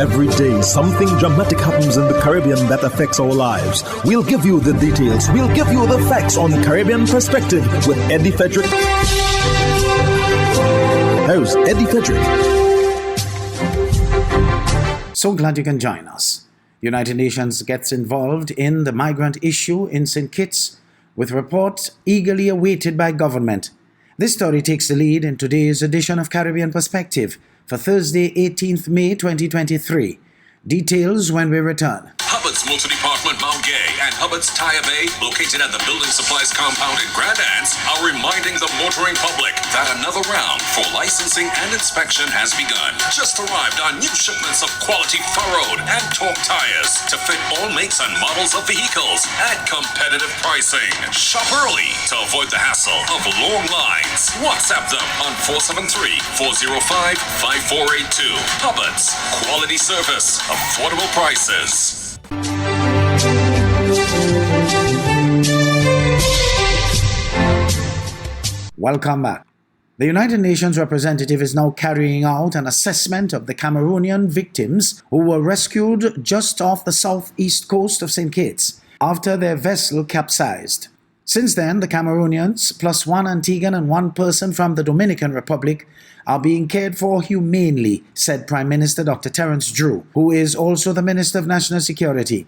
Every day, something dramatic happens in the Caribbean that affects our lives. We'll give you the details. We'll give you the facts on Caribbean Perspective with Eddie Frederick. Host Eddie Frederick. So glad you can join us. United Nations gets involved in the migrant issue in St. Kitts with reports eagerly awaited by government. This story takes the lead in today's edition of Caribbean Perspective for Thursday, 18th May 2023. Details when we return. Hubbard's Multi-Department Mount Gay and Hubbard's Tire Bay, located at the Building Supplies Compound in Grand Anse, are reminding the motoring public that another round for licensing and inspection has begun. Just arrived on new shipments of quality furrowed and torque tires to fit all makes and models of vehicles at competitive pricing. Shop early to avoid the hassle of long lines. WhatsApp them on 473-405-5482. Hubbard's, quality service, affordable prices. Welcome back. The United Nations representative is now carrying out an assessment of the Cameroonian victims who were rescued just off the southeast coast of St. Kitts after their vessel capsized. Since then, the Cameroonians, plus one Antiguan and one person from the Dominican Republic, are being cared for humanely, said Prime Minister Dr. Terence Drew, who is also the Minister of National Security.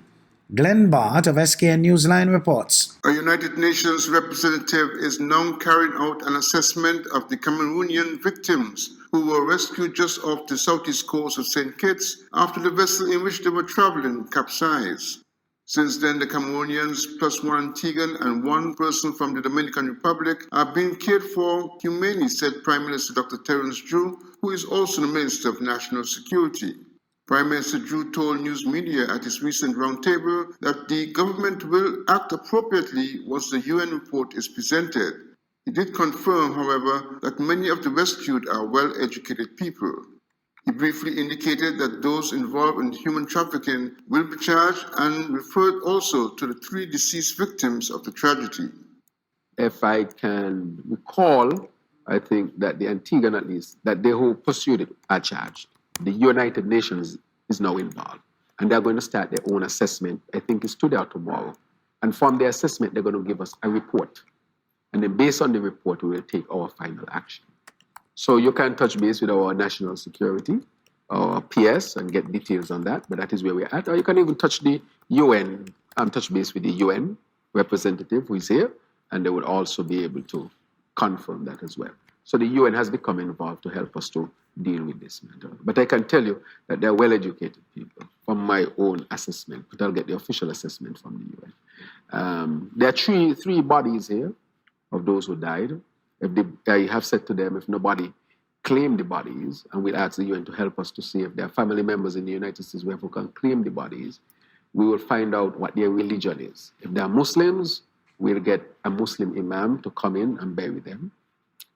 Glenn Bart of SKN Newsline reports. A United Nations representative is now carrying out an assessment of the Cameroonian victims who were rescued just off the southeast coast of St. Kitts after the vessel in which they were traveling capsized. Since then, the Cameroonians, plus one Antiguan and one person from the Dominican Republic, are being cared for humanely, said Prime Minister Dr. Terence Drew, who is also the Minister of National Security. Prime Minister Drew told news media at his recent roundtable that the government will act appropriately once the UN report is presented. He did confirm, however, that many of the rescued are well-educated people. He briefly indicated that those involved in human trafficking will be charged and referred also to the 3 deceased victims of the tragedy. If I can recall, I think that the Antiguan, at least, that they who pursued it are charged. The United Nations is now involved, and they're going to start their own assessment. I think it's today or tomorrow. And from their assessment, they're going to give us a report. And then based on the report, we will take our final action. So you can touch base with our national security, our PS, and get details on that, but that is where we're at. Or you can even touch the UN, touch base with the UN representative who is here, and they will also be able to confirm that as well. So the UN has become involved to help us to deal with this matter. But I can tell you that they're well-educated people from my own assessment, but I'll get the official assessment from the UN. There are three bodies here of those who died. I have said to them, if nobody claimed the bodies, and we'll ask the UN to help us to see if there are family members in the United States who can claim the bodies, we will find out what their religion is. If they are Muslims, we'll get a Muslim imam to come in and bury them.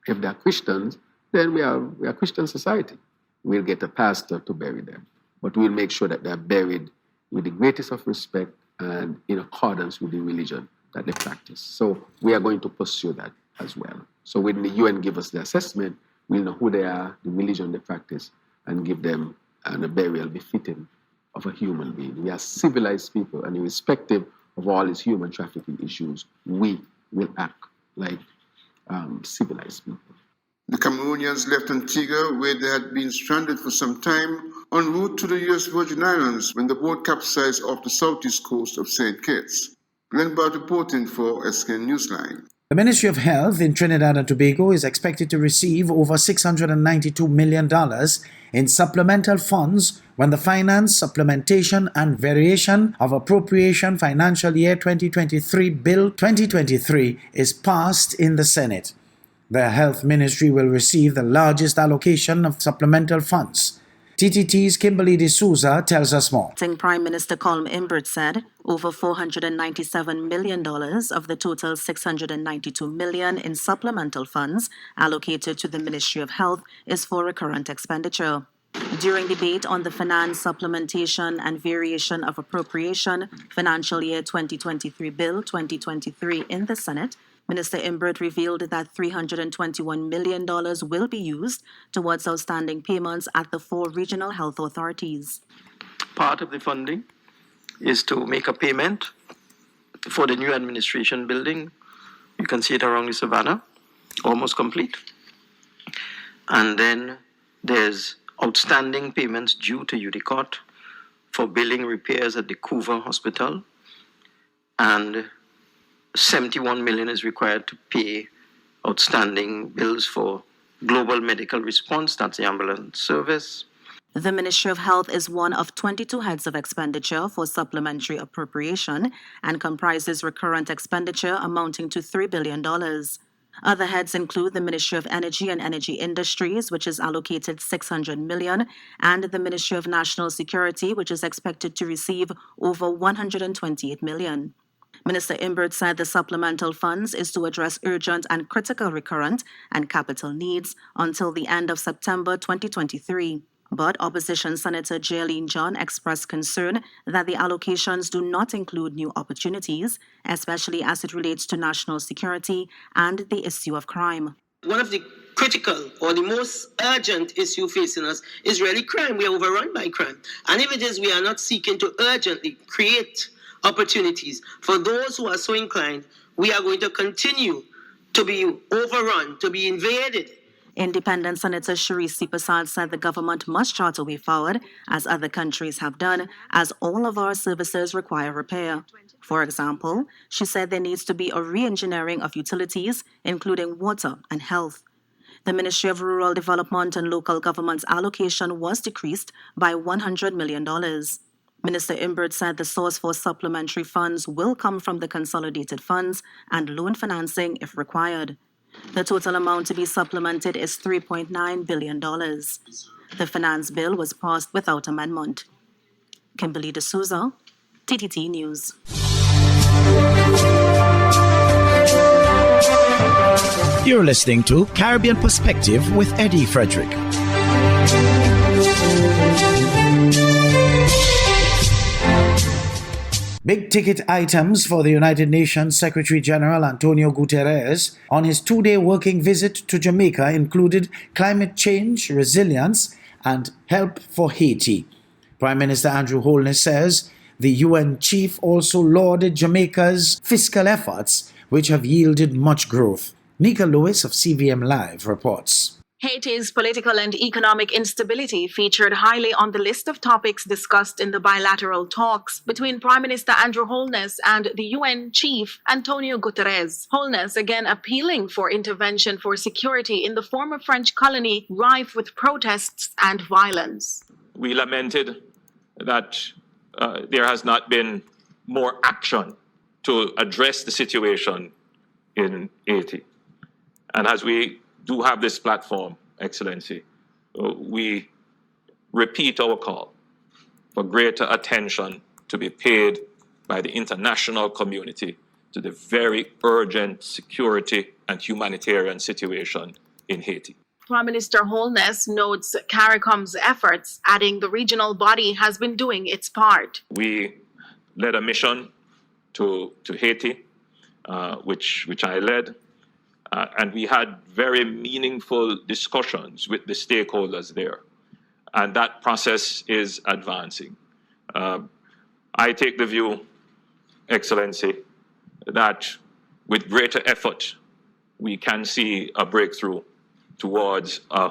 If they are Christians, then we are a Christian society. We'll get a pastor to bury them. But we'll make sure that they're buried with the greatest of respect and in accordance with the religion that they practice. So we are going to pursue that as well. So when the UN give us the assessment, we'll know who they are, the religion they practice, and give them a burial befitting of a human being. We are civilized people, and irrespective of all these human trafficking issues, we will act like civilized people. The Cameroonians left Antigua, where they had been stranded for some time, en route to the U.S. Virgin Islands when the boat capsized off the southeast coast of St. Kitts. Glenn Bart reporting for SKN Newsline. The Ministry of Health in Trinidad and Tobago is expected to receive over $692 million in supplemental funds when the Finance, Supplementation and Variation of Appropriation Financial Year 2023 Bill 2023 is passed in the Senate. The Health Ministry will receive the largest allocation of supplemental funds. TTT's Kimberly D'Souza tells us more. Acting Prime Minister Colm Imbert said over $497 million of the total $692 million in supplemental funds allocated to the Ministry of Health is for recurrent expenditure. During debate on the Finance, Supplementation and Variation of Appropriation Financial Year 2023 Bill 2023 in the Senate, Minister Imbert revealed that $321 million will be used towards outstanding payments at the 4 regional health authorities. part of the funding is to make a payment for the new administration building. You can see it around the Savannah, almost complete. And then there's outstanding payments due to UDCOT for building repairs at the Couva Hospital. And 71 million is required to pay outstanding bills for Global Medical Response, that's the ambulance service. The Ministry of Health is one of 22 heads of expenditure for supplementary appropriation and comprises recurrent expenditure amounting to $3 billion. Other heads include the Ministry of Energy and Energy Industries, which is allocated $600 million, and the Ministry of National Security, which is expected to receive over $128 million. Minister Imbert said the supplemental funds is to address urgent and critical recurrent and capital needs until the end of September 2023. But Opposition Senator Jaylene John expressed concern that the allocations do not include new opportunities, especially as it relates to national security and the issue of crime. One of the critical or the most urgent issue facing us is really crime. We are overrun by crime. And if it is, we are not seeking to urgently create opportunities for those who are so inclined, we are going to continue to be overrun, to be invaded. Independent Senator Sharice Prasad said the government must chart a way forward, as other countries have done, as all of our services require repair. For example, she said there needs to be a re-engineering of utilities, including water and health. The Ministry of Rural Development and Local Government's allocation was decreased by $100 million. Minister Imbert said the source for supplementary funds will come from the consolidated funds and loan financing if required. The total amount to be supplemented is $3.9 billion. The finance bill was passed without amendment. Kimberly D'Souza, TTT News. You're listening to Caribbean Perspective with Eddie Frederick. Big-ticket items for the United Nations Secretary-General Antonio Guterres on his two-day working visit to Jamaica included climate change, resilience, and help for Haiti. Prime Minister Andrew Holness says the UN chief also lauded Jamaica's fiscal efforts, which have yielded much growth. Nika Lewis of CVM Live reports. Haiti's political and economic instability featured highly on the list of topics discussed in the bilateral talks between Prime Minister Andrew Holness and the UN chief Antonio Guterres. Holness again appealing for intervention for security in the former French colony rife with protests and violence. We lamented that there has not been more action to address the situation in Haiti. And as we do have this platform, Excellency, we repeat our call for greater attention to be paid by the international community to the very urgent security and humanitarian situation in Haiti. Prime Minister Holness notes CARICOM's efforts, adding the regional body has been doing its part. We led a mission to Haiti, which I led. And we had very meaningful discussions with the stakeholders there. And that process is advancing. I take the view, Excellency, that with greater effort, we can see a breakthrough towards a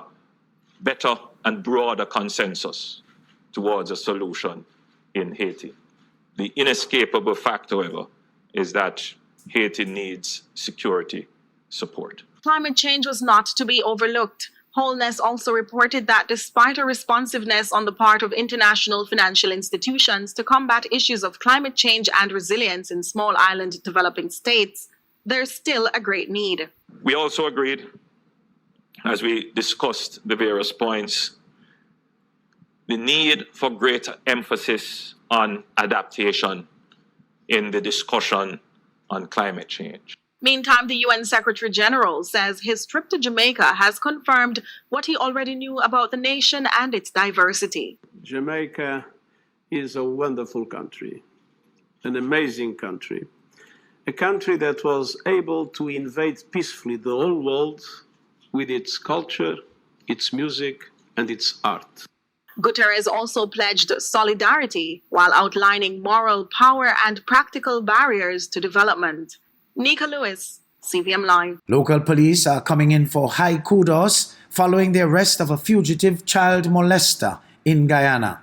better and broader consensus towards a solution in Haiti. The inescapable fact, however, is that Haiti needs security support. Climate change was not to be overlooked. Holness also reported that despite a responsiveness on the part of international financial institutions to combat issues of climate change and resilience in small island developing states, there's still a great need. We also agreed, as we discussed the various points, the need for greater emphasis on adaptation in the discussion on climate change. Meantime, the UN Secretary General says his trip to Jamaica has confirmed what he already knew about the nation and its diversity. Jamaica is a wonderful country, an amazing country, a country that was able to invade peacefully the whole world with its culture, its music, and its art. Guterres also pledged solidarity while outlining moral power and practical barriers to development. Nika Lewis, CVM Live. Local police are coming in for high kudos following the arrest of a fugitive child molester in Guyana.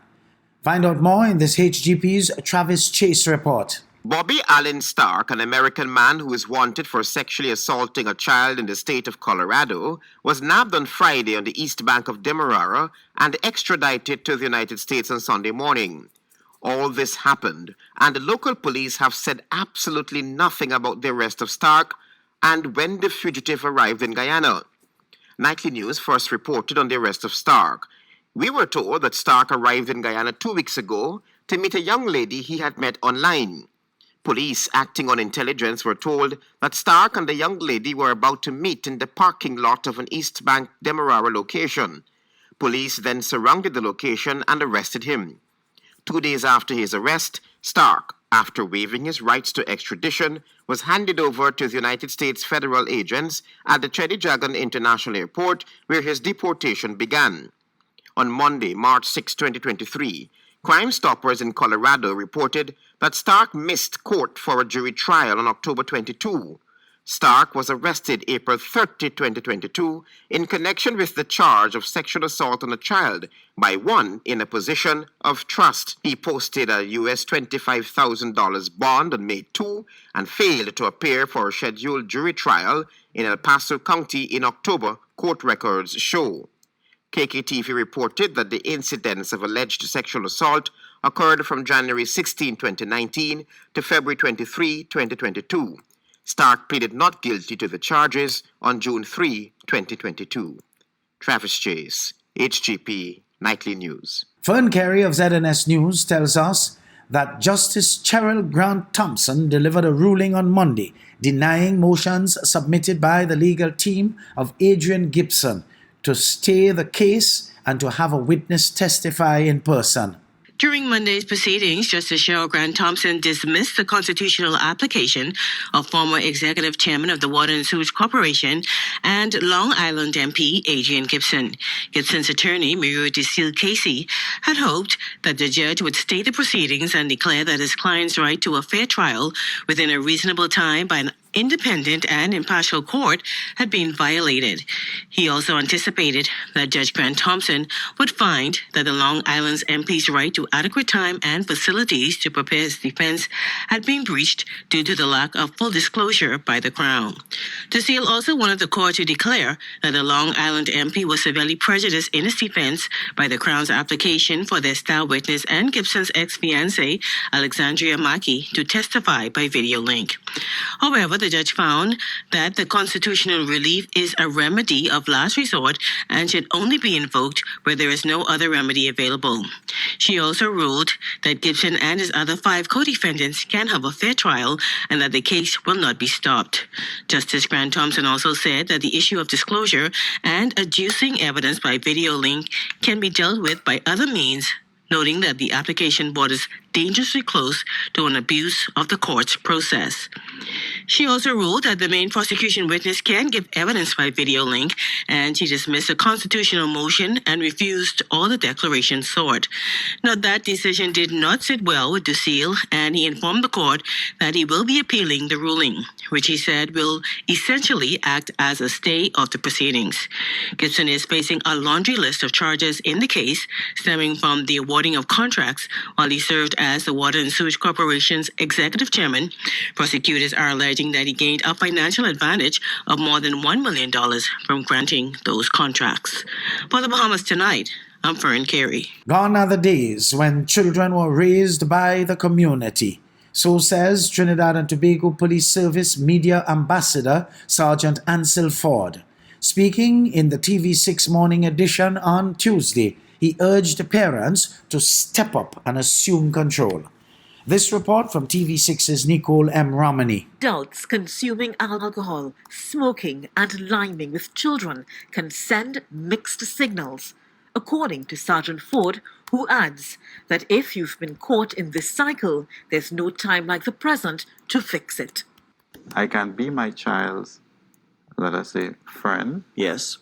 Find out more in this HGP's Travis Chase report. Bobby Allen Stark, an American man who is wanted for sexually assaulting a child in the state of Colorado, was nabbed on Friday on the east bank of Demerara and extradited to the United States on Sunday morning. All this happened, and the local police have said absolutely nothing about the arrest of Stark and when the fugitive arrived in Guyana. Nightly News first reported on the arrest of Stark. We were told that Stark arrived in Guyana 2 weeks ago to meet a young lady he had met online. Police acting on intelligence were told that Stark and the young lady were about to meet in the parking lot of an East Bank Demerara location. Police then surrounded the location and arrested him. 2 days after his arrest, Stark, after waiving his rights to extradition, was handed over to the United States federal agents at the Chedijagan International Airport, where his deportation began. On Monday, March 6, 2023, Crime Stoppers in Colorado reported that Stark missed court for a jury trial on October 22. Stark was arrested April 30, 2022, in connection with the charge of sexual assault on a child by one in a position of trust. He posted a US $25,000 bond on May 2 and failed to appear for a scheduled jury trial in El Paso County in October, court records show. KKTV reported that the incidents of alleged sexual assault occurred from January 16, 2019 to February 23, 2022. Stark pleaded not guilty to the charges on June 3, 2022. Travis Chase, HGP Nightly News. Fern Carey of ZNS News tells us that Justice Cheryl Grant Thompson delivered a ruling on Monday denying motions submitted by the legal team of Adrian Gibson to stay the case and to have a witness testify in person. During Monday's proceedings, Justice Cheryl Grant Thompson dismissed the constitutional application of former executive chairman of the Water and Sewage Corporation and Long Island MP Adrian Gibson. Gibson's attorney, Muriel DeSille Casey, had hoped that the judge would stay the proceedings and declare that his client's right to a fair trial within a reasonable time by an independent and impartial court had been violated. He also anticipated that Judge Grant Thompson would find that the Long Island's MP's right to adequate time and facilities to prepare his defense had been breached due to the lack of full disclosure by the Crown. DeSille also wanted the court to declare that the Long Island MP was severely prejudiced in his defense by the Crown's application for their star witness and Gibson's ex-fiancée, Alexandria Mackey, to testify by video link. However, the judge found that the constitutional relief is a remedy of last resort and should only be invoked where there is no other remedy available. She also ruled that Gibson and his other 5 co-defendants can have a fair trial and that the case will not be stopped. Justice Grant Thompson also said that the issue of disclosure and adducing evidence by video link can be dealt with by other means, noting that the application borders dangerously close to an abuse of the court's process. She also ruled that the main prosecution witness can give evidence by video link, and she dismissed a constitutional motion and refused all the declarations sought. Now, that decision did not sit well with DeSille, and he informed the court that he will be appealing the ruling, which he said will essentially act as a stay of the proceedings. Gibson is facing a laundry list of charges in the case, stemming from the awarding of contracts while he served as the Water and Sewage Corporation's executive chairman. Prosecutors are alleging that he gained a financial advantage of more than $1 million from granting those contracts. For the Bahamas Tonight, I'm Fern Carey. Gone are the days when children were raised by the community. So says Trinidad and Tobago Police Service Media Ambassador Sergeant Ansel Ford. Speaking in the TV6 Morning Edition on Tuesday, he urged parents to step up and assume control. This report from TV6's Nicole M. Romani. Adults consuming alcohol, smoking, and liming with children can send mixed signals, according to Sergeant Ford, who adds that if you've been caught in this cycle, there's no time like the present to fix it. I can be my child's, let us say, friend. Yes.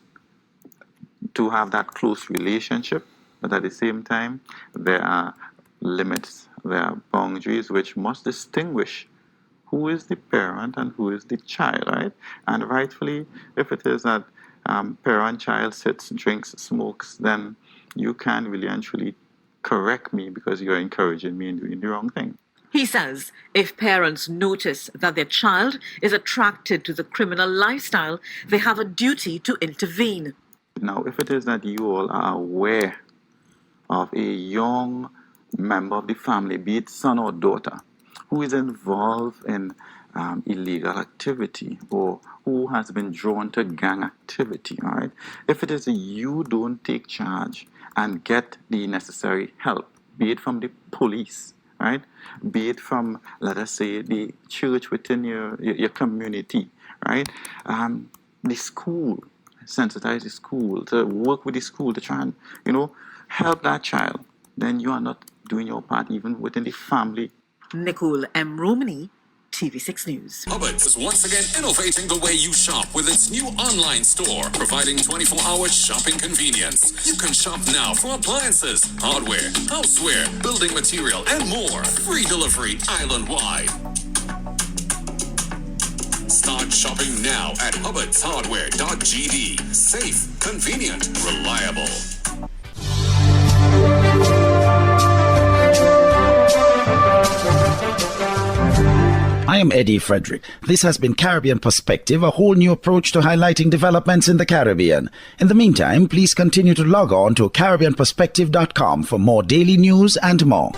To have that close relationship But at the same time, there are limits, there are boundaries which must distinguish who is the parent and who is the child, right? And rightfully, if it is that parent, child sits, drinks, smokes, then you can really and truly correct me because you're encouraging me in doing the wrong thing. He says if parents notice that their child is attracted to the criminal lifestyle, they have a duty to intervene. Now, if it is that you all are aware of a young member of the family, be it son or daughter, who is involved in illegal activity or who has been drawn to gang activity, all right? If it is that you don't take charge and get the necessary help, be it from the police, right? Be it from, let us say, the church within your community, right? The school, sensitize the school, to work with the school to try and, help that child. Then you are not doing your part even within the family. Nicole M. Romani, TV6 News. Hubbard's is once again innovating the way you shop with its new online store, providing 24-hour shopping convenience. You can shop now for appliances, hardware, houseware, building material, and more. Free delivery island-wide. Start shopping now at hubbardshardware.gd. Safe, convenient, reliable. I am Eddie Frederick. This has been Caribbean Perspective, a whole new approach to highlighting developments in the Caribbean. In the meantime, please continue to log on to CaribbeanPerspective.com for more daily news and more.